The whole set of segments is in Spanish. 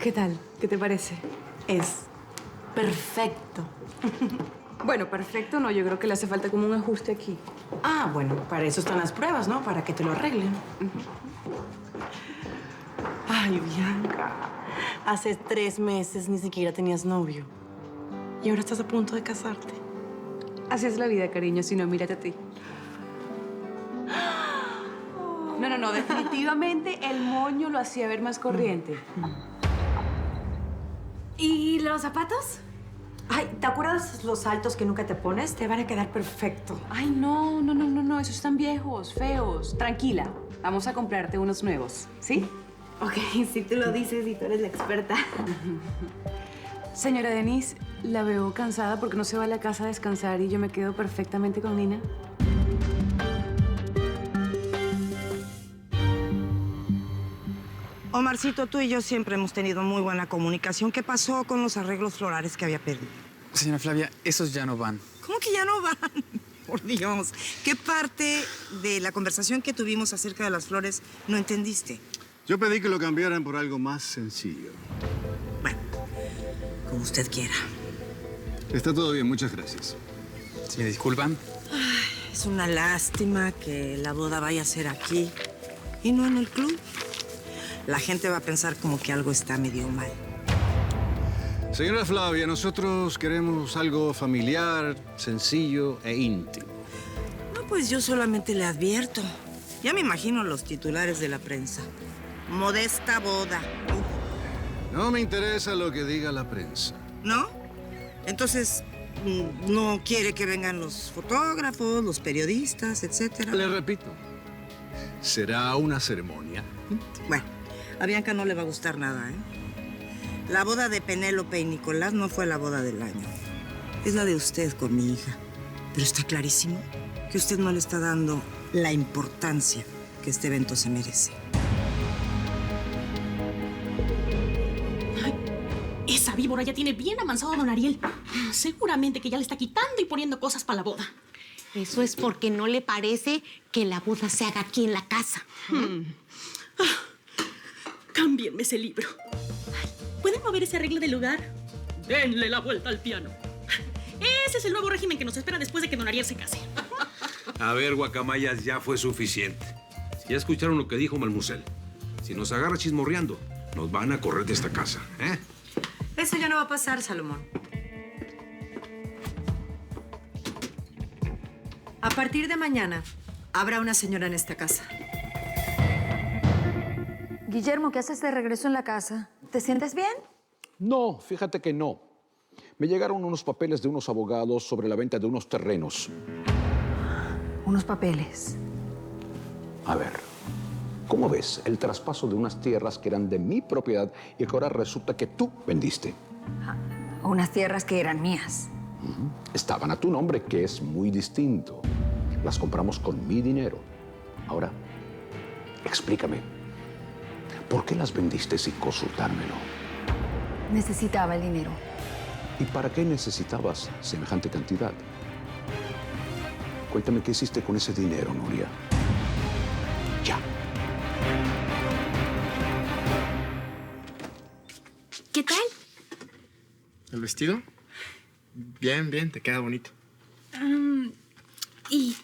¿Qué tal? ¿Qué te parece? Es perfecto. Bueno, perfecto no. Yo creo que le hace falta como un ajuste aquí. Ah, bueno, para eso están las pruebas, ¿no? Para que te lo arreglen. Ay, Bianca, hace 3 meses ni siquiera tenías novio. Y ahora estás a punto de casarte. Así es la vida, cariño. Si no, mírate a ti. No. Definitivamente el moño lo hacía ver más corriente. ¿Y los zapatos? Ay, ¿te acuerdas los saltos que nunca te pones? Te van a quedar perfecto. Ay, no. Esos están viejos, feos. Tranquila. Vamos a comprarte unos nuevos, ¿sí? Ok, si tú lo dices y tú eres la experta. Señora Denise, la veo cansada porque no se va a la casa a descansar y yo me quedo perfectamente con Nina. Omarcito, tú y yo siempre hemos tenido muy buena comunicación. ¿Qué pasó con los arreglos florales que había pedido? Señora Flavia, esos ya no van. ¿Cómo que ya no van? Por Dios. ¿Qué parte de la conversación que tuvimos acerca de las flores no entendiste? Yo pedí que lo cambiaran por algo más sencillo. Bueno, como usted quiera. Está todo bien, muchas gracias. Si me disculpan. Es una lástima que la boda vaya a ser aquí y no en el club. La gente va a pensar como que algo está medio mal. Señora Flavia, nosotros queremos algo familiar, sencillo e íntimo. No, pues yo solamente le advierto. Ya me imagino los titulares de la prensa. Modesta boda. No me interesa lo que diga la prensa. ¿No? Entonces, ¿no quiere que vengan los fotógrafos, los periodistas, etcétera? Le repito, será una ceremonia. Bueno, a Bianca no le va a gustar nada, ¿eh? La boda de Penélope y Nicolás no fue la boda del año. Es la de usted con mi hija. Pero está clarísimo que usted no le está dando la importancia que este evento se merece. Esa víbora ya tiene bien avanzado a don Ariel. Seguramente que ya le está quitando y poniendo cosas para la boda. Eso es porque no le parece que la boda se haga aquí en la casa. Cámbienme ese libro. ¿Pueden mover ese arreglo del lugar? Denle la vuelta al piano. Ese es el nuevo régimen que nos espera después de que don Ariel se case. A ver, guacamayas, ya fue suficiente. Ya escucharon lo que dijo Malmusel. Si nos agarra chismorreando, nos van a correr de esta casa, ¿eh? Eso ya no va a pasar, Salomón. A partir de mañana, habrá una señora en esta casa. Guillermo, ¿qué haces de regreso en la casa? ¿Te sientes bien? No, fíjate que no. Me llegaron unos papeles de unos abogados sobre la venta de unos terrenos. Unos papeles. A ver, ¿cómo ves el traspaso de unas tierras que eran de mi propiedad y que ahora resulta que tú vendiste? Unas tierras que eran mías. Estaban a tu nombre, que es muy distinto. Las compramos con mi dinero. Ahora, explícame, ¿por qué las vendiste sin consultármelo? Necesitaba el dinero. ¿Y para qué necesitabas semejante cantidad? Cuéntame qué hiciste con ese dinero, Nuria. Ya. ¿Qué tal? ¿El vestido? Bien, te queda bonito. ¿Y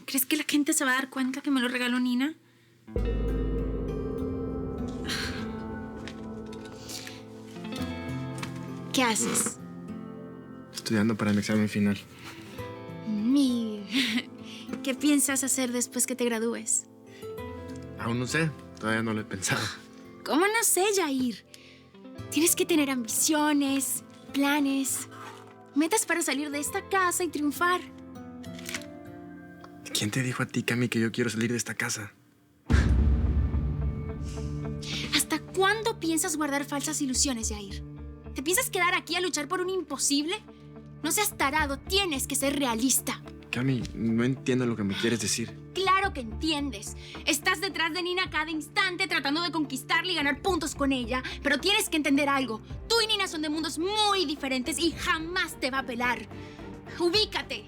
crees que la gente se va a dar cuenta que me lo regaló Nina? ¿Qué haces? Estudiando para el examen final. ¿Qué piensas hacer después que te gradúes? Aún no sé, todavía no lo he pensado. ¿Cómo no sé, Jair? Tienes que tener ambiciones, planes, metas para salir de esta casa y triunfar. ¿Quién te dijo a ti, Cami, que yo quiero salir de esta casa? ¿Hasta cuándo piensas guardar falsas ilusiones, Jair? ¿Te piensas quedar aquí a luchar por un imposible? No seas tarado, tienes que ser realista. Cami, no entiendo lo que me quieres decir. Claro que entiendes. Estás detrás de Nina cada instante tratando de conquistarla y ganar puntos con ella. Pero tienes que entender algo. Tú y Nina son de mundos muy diferentes y jamás te va a pelar. ¡Ubícate!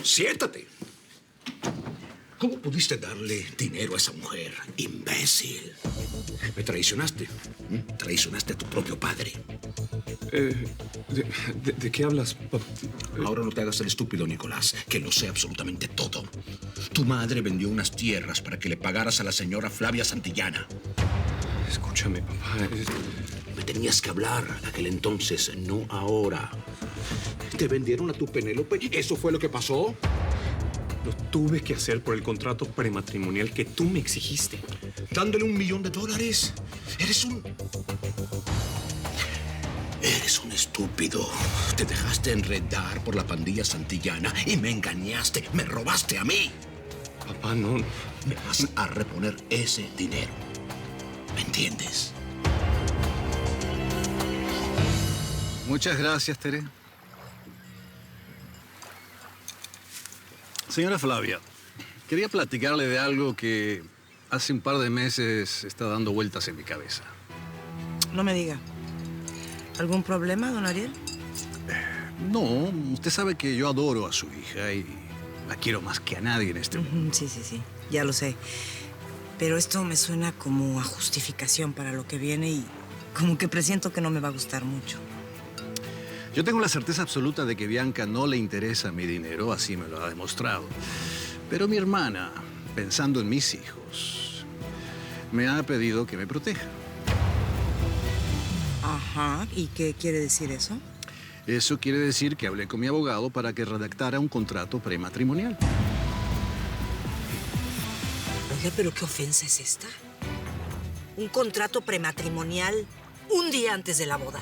Siéntate. ¿Cómo pudiste darle dinero a esa mujer? Imbécil. Me traicionaste. Traicionaste a tu propio padre. ¿De qué hablas, papá? Ahora no te hagas el estúpido, Nicolás, que lo sé absolutamente todo. Tu madre vendió unas tierras para que le pagaras a la señora Flavia Santillana. Escúchame, papá. Me tenías que hablar aquel entonces, no ahora. Te vendieron a tu Penélope. ¿Eso fue lo que pasó? Lo tuve que hacer por el contrato prematrimonial que tú me exigiste. Dándole $1 millón. Eres un estúpido. Te dejaste enredar por la pandilla santillana y me engañaste. Me robaste a mí. Papá, no. Me vas a reponer ese dinero. ¿Me entiendes? Muchas gracias, Tere. Señora Flavia, quería platicarle de algo que hace un par de meses está dando vueltas en mi cabeza. No me diga. ¿Algún problema, don Ariel? No, usted sabe que yo adoro a su hija y la quiero más que a nadie en este mundo. Sí, ya lo sé. Pero esto me suena como a justificación para lo que viene y como que presiento que no me va a gustar mucho. Yo tengo la certeza absoluta de que Bianca no le interesa mi dinero, así me lo ha demostrado. Pero mi hermana, pensando en mis hijos, me ha pedido que me proteja. Ajá, ¿y qué quiere decir eso? Eso quiere decir que hablé con mi abogado para que redactara un contrato prematrimonial. Oiga, ¿pero qué ofensa es esta? Un contrato prematrimonial un día antes de la boda.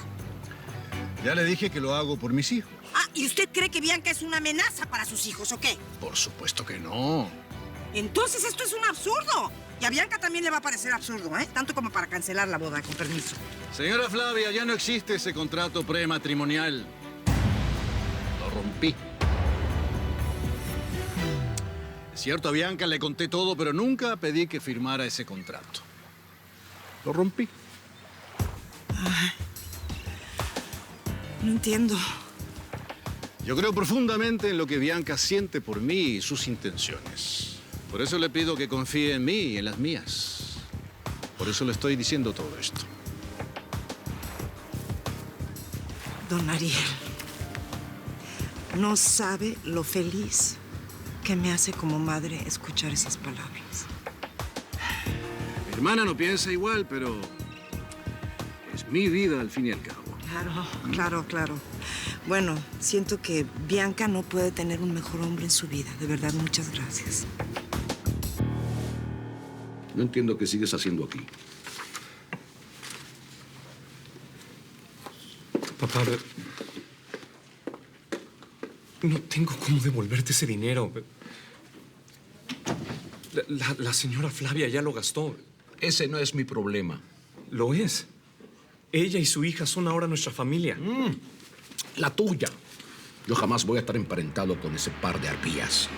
Ya le dije que lo hago por mis hijos. Ah, ¿y usted cree que Bianca es una amenaza para sus hijos o qué? Por supuesto que no. Entonces esto es un absurdo. Y a Bianca también le va a parecer absurdo, ¿eh? Tanto como para cancelar la boda, con permiso. Señora Flavia, ya no existe ese contrato prematrimonial. Lo rompí. Es cierto, a Bianca le conté todo, pero nunca pedí que firmara ese contrato. Lo rompí. Ay, no entiendo. Yo creo profundamente en lo que Bianca siente por mí y sus intenciones. Por eso le pido que confíe en mí y en las mías. Por eso le estoy diciendo todo esto. Don Ariel, no sabe lo feliz que me hace como madre escuchar esas palabras. Mi hermana no piensa igual, pero es mi vida al fin y al cabo. Claro. Bueno, siento que Bianca no puede tener un mejor hombre en su vida. De verdad, muchas gracias. No entiendo qué sigues haciendo aquí. Papá, no tengo cómo devolverte ese dinero. La señora Flavia ya lo gastó. Ese no es mi problema. Lo es. Ella y su hija son ahora nuestra familia. La tuya. Yo jamás voy a estar emparentado con ese par de arpías.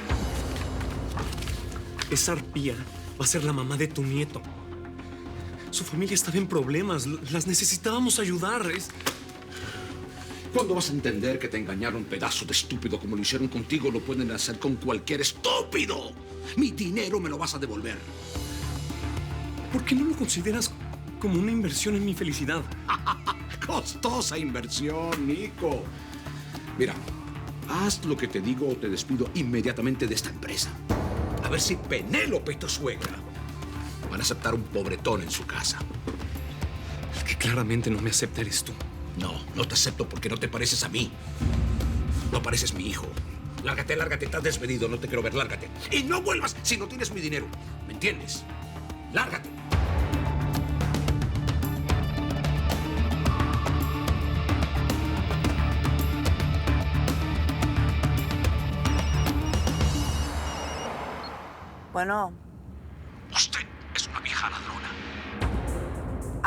Esa arpía va a ser la mamá de tu nieto. Su familia estaba en problemas. Las necesitábamos ayudar. ¿Cuándo vas a entender que te engañaron, pedazo de estúpido? Como lo hicieron contigo, lo pueden hacer con cualquier estúpido. Mi dinero me lo vas a devolver. ¿Por qué no lo consideras como una inversión en mi felicidad? Costosa inversión, Nico. Mira, haz lo que te digo o te despido inmediatamente de esta empresa. A ver si Penélope y tu suegra van a aceptar un pobretón en su casa. El que claramente no me acepta eres tú. No te acepto porque no te pareces a mí. No pareces mi hijo. Lárgate, estás despedido, no te quiero ver, lárgate. Y no vuelvas si no tienes mi dinero. ¿Me entiendes? Lárgate. Bueno, Usted es una vieja ladrona.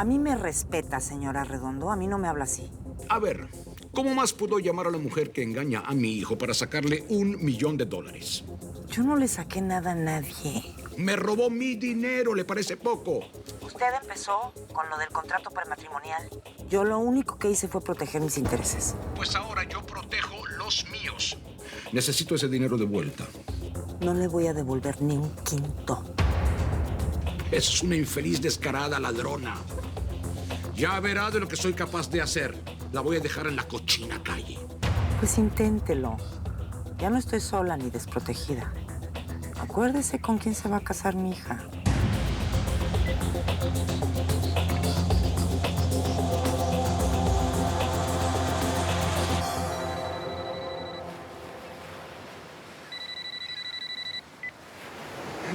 a mí me respeta, señora Redondo. A mí no me habla así. A ver, ¿cómo más puedo llamar a la mujer que engaña a mi hijo para sacarle $1 millón? Yo no le saqué nada a nadie. Me robó mi dinero, ¿le parece poco? Usted empezó con lo del contrato prematrimonial. Yo lo único que hice fue proteger mis intereses. Pues ahora yo protejo los los míos. Necesito ese dinero de vuelta. No le voy a devolver ni un quinto. Es una infeliz descarada ladrona. Ya verá de lo que soy capaz de hacer. La voy a dejar en la cochina calle. Pues inténtelo. Ya no estoy sola ni desprotegida. Acuérdese con quién se va a casar mi hija.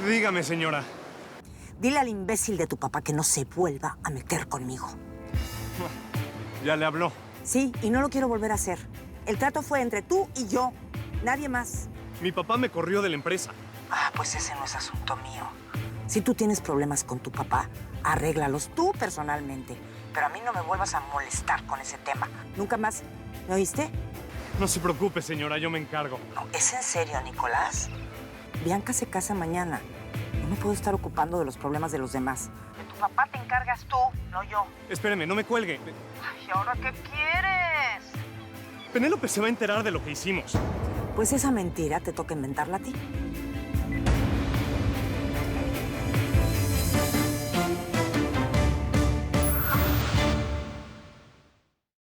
Dígame, señora. Dile al imbécil de tu papá que no se vuelva a meter conmigo. Ya le habló. Sí, y no lo quiero volver a hacer. El trato fue entre tú y yo, nadie más. Mi papá me corrió de la empresa. Ah, pues ese no es asunto mío. Si tú tienes problemas con tu papá, arréglalos tú personalmente. Pero a mí no me vuelvas a molestar con ese tema. Nunca más. ¿Me oíste? No se preocupe, señora, yo me encargo. No, ¿es en serio, Nicolás? Bianca se casa mañana. No me puedo estar ocupando de los problemas de los demás. De tu papá te encargas tú, no yo. Espéreme, no me cuelgue. Ay, ¿ahora qué quieres? Penélope se va a enterar de lo que hicimos. Pues esa mentira te toca inventarla a ti.